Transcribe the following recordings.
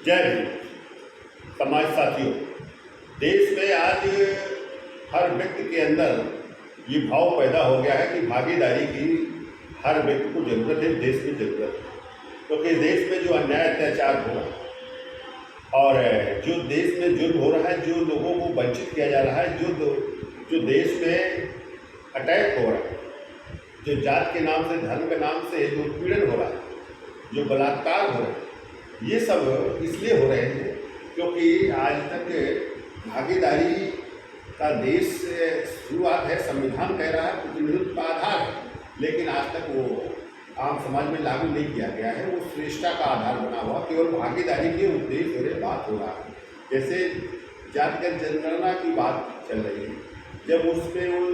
जय हिंद। समाज साथियों, देश में आज हर व्यक्ति के अंदर ये भाव पैदा हो गया है कि भागीदारी की हर व्यक्ति को जरूरत है, देश में जरूरत है। क्योंकि देश में जो अन्याय अत्याचार हो रहा है और जो देश में जुर्म हो रहा है, जो लोगों को वंचित किया जा रहा है, जो देश में अटैक हो रहा है, जो जात के नाम से, धर्म के नाम से जो उत्पीड़न हो रहा है, जो बलात्कार हो रहा है, ये सब इसलिए हो रहे हैं क्योंकि आज तक भागीदारी का देश शुरुआत है, संविधान कह रहा है, प्रतिनिधित्व का आधार है, लेकिन आज तक वो आम समाज में लागू नहीं किया गया है। वो श्रेष्ठता का आधार बना हुआ, केवल भागीदारी के उद्देश्य से बात हो रहा है। जैसे जातिगत जनगणना की बात चल रही है, जब उसमें वो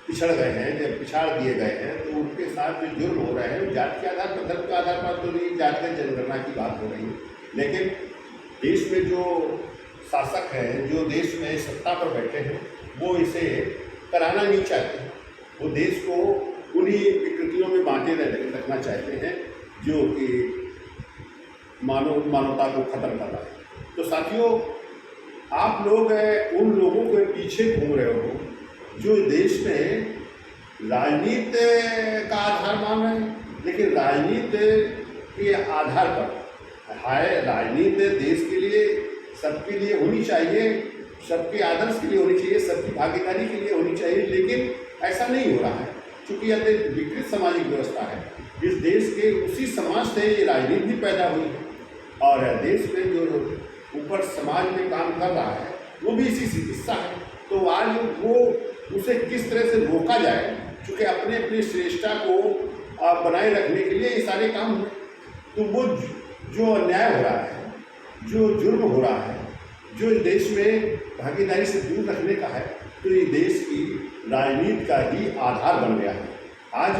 पिछड़ गए हैं, जब पिछाड़ दिए गए हैं, तो उनके साथ जो जुर्म हो रहे हैं जाति के आधार पर, धर्म के आधार पर, तो नहीं, जातिगत जनगणना की बात हो रही है। लेकिन देश में जो शासक हैं, जो देश में सत्ता पर बैठे हैं, वो इसे कराना नहीं चाहते हैं। वो देश को उन्हीं विकृतियों में बांटे रखना चाहते हैं जो कि मानवता को खत्म कर रहा है। तो साथियों, आप लोग उन लोगों के पीछे घूम रहे हो जो देश में राजनीति का आधार मान रहे हैं, लेकिन राजनीति के आधार पर है। राजनीति देश के लिए, सबके लिए होनी चाहिए, सबके आदर्श के लिए होनी चाहिए, सबकी भागीदारी के लिए होनी चाहिए, लेकिन ऐसा नहीं हो रहा है। क्योंकि यह विकृत सामाजिक व्यवस्था है। इस देश के उसी समाज से ये राजनीति भी पैदा हुई है और देश में जो ऊपर समाज में काम कर रहा है वो भी इसी से हिस्सा है। तो आज वो उसे किस तरह से रोका जाए, क्योंकि अपने अपनी श्रेष्ठता को बनाए रखने के लिए ये सारे काम हुए। तो वो जो अन्याय हो रहा है, जो जुर्म हो रहा है, जो देश में भागीदारी से दूर रखने का है, तो ये देश की राजनीति का ही आधार बन गया है। आज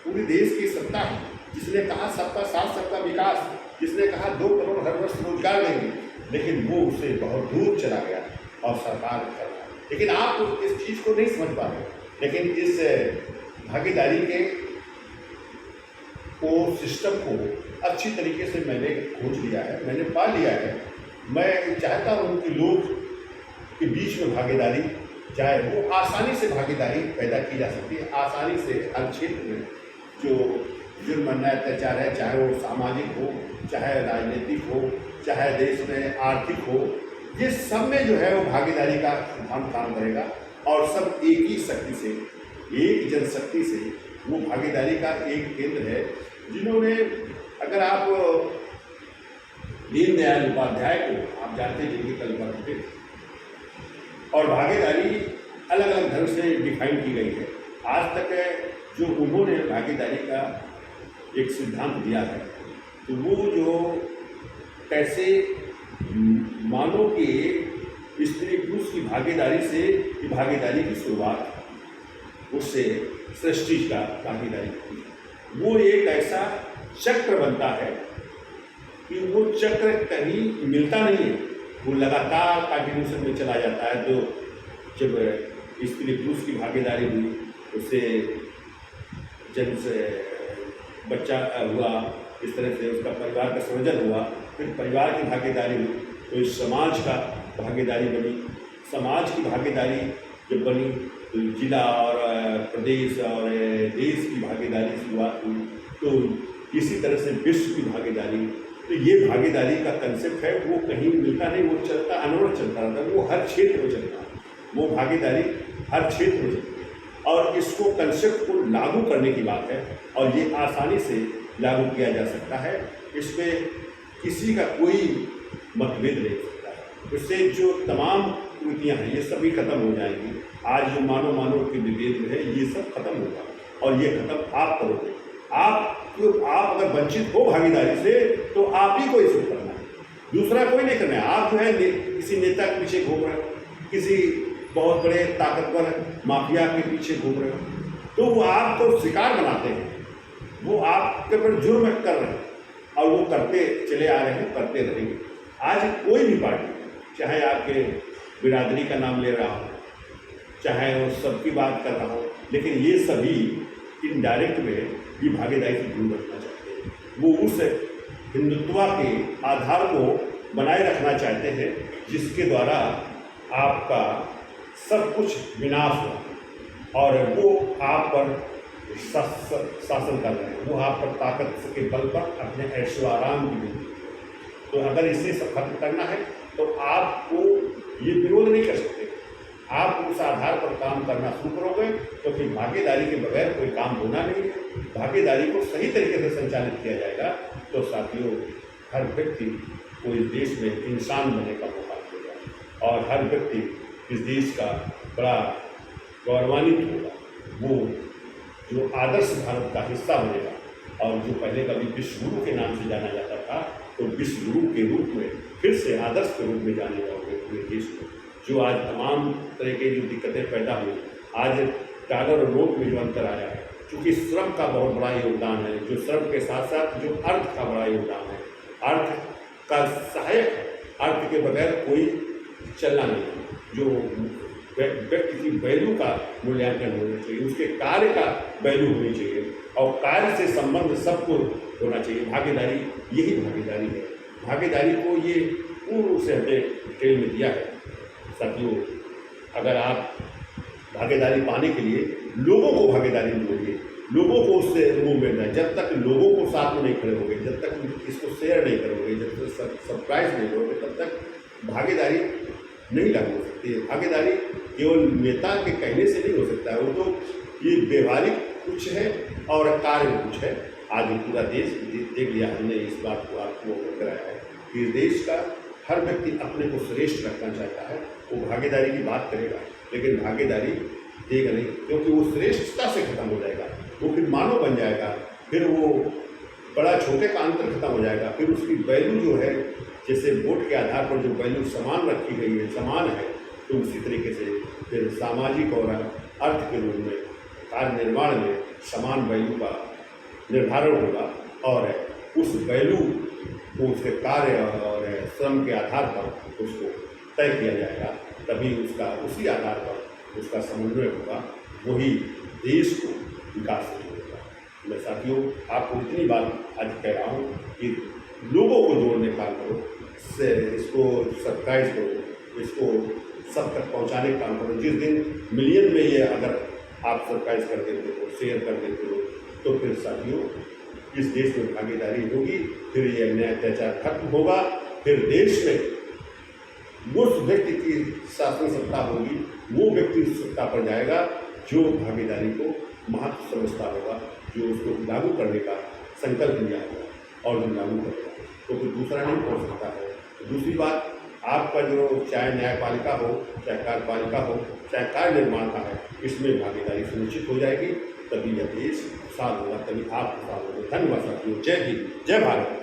पूरे देश की सत्ता है, जिसने कहा सबका साथ सबका विकास, जिसने कहा 2 करोड़ हर वर्ष रोजगार देंगे, लेकिन वो उससे बहुत दूर चला गया और सरकार कर रहा है। लेकिन आप इस चीज़ को नहीं समझ पा रहे। लेकिन इस भागीदारी के सिस्टम को अच्छी तरीके से मैंने खोज लिया है, मैंने पा लिया है। मैं चाहता हूँ कि लोग के बीच में भागीदारी जाए, वो आसानी से भागीदारी पैदा की जा सकती है। आसानी से हर क्षेत्र में जो जुर्म अन्याय अत्याचार है, चाहे वो सामाजिक हो, चाहे राजनीतिक हो, चाहे देश में आर्थिक हो, ये सब में जो है वो भागीदारी का सिद्धांत काम करेगा और सब एक ही शक्ति से, एक जनशक्ति से, वो भागीदारी का एक केंद्र है। जिन्होंने, अगर आप दीनदयाल उपाध्याय को आप जानते हैं, जिनकी कल्पना थे, और भागीदारी अलग अलग ढंग से डिफाइन की गई है। आज तक जो उन्होंने भागीदारी का एक सिद्धांत दिया है, तो वो जो कैसे मानव के स्त्री पुरुष की भागीदारी से भागीदारी की शुरुआत, उससे सृष्टि का भागीदारी होती है। वो एक ऐसा चक्र बनता है कि वो चक्र कहीं मिलता नहीं है, वो लगातार कंटिन्यूशन में चला जाता है। तो जब स्त्री पुरुष की भागीदारी हुई, उससे जब से बच्चा हुआ, इस तरह से उसका परिवार का सृजन हुआ, फिर परिवार की भागीदारी हुई, तो इस समाज का भागीदारी बनी। समाज की भागीदारी जब बनी तो जिला और प्रदेश और देश की भागीदारी शुरुआत हुई, तो इसी तरह से विश्व की भागीदारी। तो ये भागीदारी का कंसेप्ट है, वो कहीं मिलता नहीं, वो चलता, अनवरत चलता रहता है, वो हर क्षेत्र में चलता है, वो भागीदारी हर क्षेत्र में चलती है। और इसको कंसेप्ट को लागू करने की बात है, और ये आसानी से लागू किया जा सकता है। इसमें किसी का कोई मतभेद नहीं सकता है। इससे जो तमाम कुरीतियाँ हैं, ये सभी खत्म हो जाएंगी। आज जो मानव के विभेद है, ये सब खत्म होगा, और ये खत्म आप करोगे। आप अगर वंचित हो भागीदारी से, तो आप ही को इसे करना है, दूसरा कोई नहीं करना है। आप जो है किसी नेता के पीछे घूम रहे हो, किसी बहुत बड़े ताकतवर माफिया के पीछे घूम रहे हो, तो वो आपको शिकार बनाते हैं, वो आपके ऊपर जुर्म कर रहे हैं, और वो करते चले आ रहे हैं, करते रहेंगे। आज कोई भी पार्टी, चाहे आपके बिरादरी का नाम ले रहा हो, चाहे वो सबकी बात कर रहा हो, लेकिन ये सभी इनडायरेक्ट में ये भागीदारी से दूर रखना चाहते हैं। वो उस हिंदुत्व के आधार को बनाए रखना चाहते हैं, जिसके द्वारा आपका सब कुछ विनाश हो और वो आप पर शासन कर रहे हैं, वो आप पर ताकत के बल पर अपने ऐशो आराम की मिलती है। तो अगर इसे सब खत्म करना है तो आपको ये विरोध नहीं कर सकते, आप उस आधार पर काम करना शुरू करोगे, क्योंकि भागीदारी के बगैर कोई काम होना नहीं है। भागीदारी को सही तरीके से संचालित किया जाएगा तो साथियों हर व्यक्ति को इस देश में इंसान बनने का मौका मिलेगा और हर व्यक्ति इस देश का बड़ा गौरवान्वित होगा। वो जो आदर्श भारत का हिस्सा बनेगा और जो पहले कभी विश्व गुरु के नाम से जाना जाता था, तो विश्व गुरु के रूप में फिर से आदर्श के रूप में जाने जाओगे पूरे देश को। जो आज तमाम तरह की जो दिक्कतें पैदा हुई, आज डॉलर और नोट में जो अंतर आया है, चूँकि श्रम का बहुत बड़ा योगदान है, जो श्रम के साथ साथ जो अर्थ का बड़ा योगदान है, अर्थ का सहायक है, अर्थ के बगैर कोई चलना नहीं है। जो व्यक्ति की वैल्यू का मूल्यांकन होना चाहिए, उसके कार्य का वैल्यू होनी चाहिए और कार्य से संबंध सबको होना चाहिए। भागीदारी यही भागीदारी है। भागीदारी को ये पूर्ण रूप से हमने डिटेल में दिया है। साथियों अगर आप भागीदारी पाने के लिए लोगों को भागीदारी में जोड़िए, लोगों को उससे मूवमेंट है। जब तक लोगों को साथ में नहीं खड़े होंगे, जब तक इसको शेयर नहीं करोगे, जब तक सब्सक्राइब नहीं करोगे, तब तक भागीदारी नहीं लागू हो सकती है। भागीदारी केवल नेता के कहने से नहीं हो सकता है, वो तो ये व्यवहारिक कुछ है और कार्य कुछ है। आज पूरा देश देख लिया हमने, इस बात को आपको अवगत कराया है कि इस देश का हर व्यक्ति अपने को श्रेष्ठ रखना चाहता है। वो भागीदारी की बात करेगा लेकिन भागीदारी देगा नहीं, क्योंकि वो श्रेष्ठता से खत्म हो जाएगा, वो फिर मानव बन जाएगा, फिर वो बड़ा छोटे का अंतर खत्म हो जाएगा। फिर उसकी वैल्यू जो है, जैसे वोट के आधार पर जो वैल्यू समान रखी गई है, समान है, तो उसी तरीके से फिर सामाजिक और अर्थ के रूप में कार्य निर्माण में समान वैल्यू का निर्धारण होगा और उस वैल्यू को उसके कार्य और श्रम के आधार पर उसको तय किया जाएगा। तभी उसका उसी आधार पर उसका समन्वय होगा, वही देश को विकास से जोड़ेगा। मैं साथियों आपको इतनी बात आज कह रहा हूँ कि लोगों को जोड़ने का करो, इसको सब्सक्राइब करो, इसको सब तक पहुँचाने का काम करो। जिस दिन मिलियन में ये अगर आप सब्सक्राइब कर देते हो, शेयर कर देते हो, तो फिर साथियों इस देश में भागीदारी होगी, फिर ये अन्याय अत्याचार खत्म होगा, फिर देश में उस व्यक्ति की शासन सत्ता होगी, वो व्यक्ति सत्ता पर जाएगा जो भागीदारी को महत्व समझता होगा, जो उसको लागू करने का संकल्प लिया होगा और जो लागू करेगा, तो फिर दूसरा नहीं पहुँच सकता है। तो दूसरी बात, आपका जो चाहे न्यायपालिका हो, चाहे कार्यपालिका हो, चाहे कार्य निर्माण का है, इसमें भागीदारी सुनिश्चित हो जाएगी, तभी यह देश खुशहाल होगा, तभी आप खुशहाल होंगे। धन्यवाद साथियों। जय हिंद, जय भारत।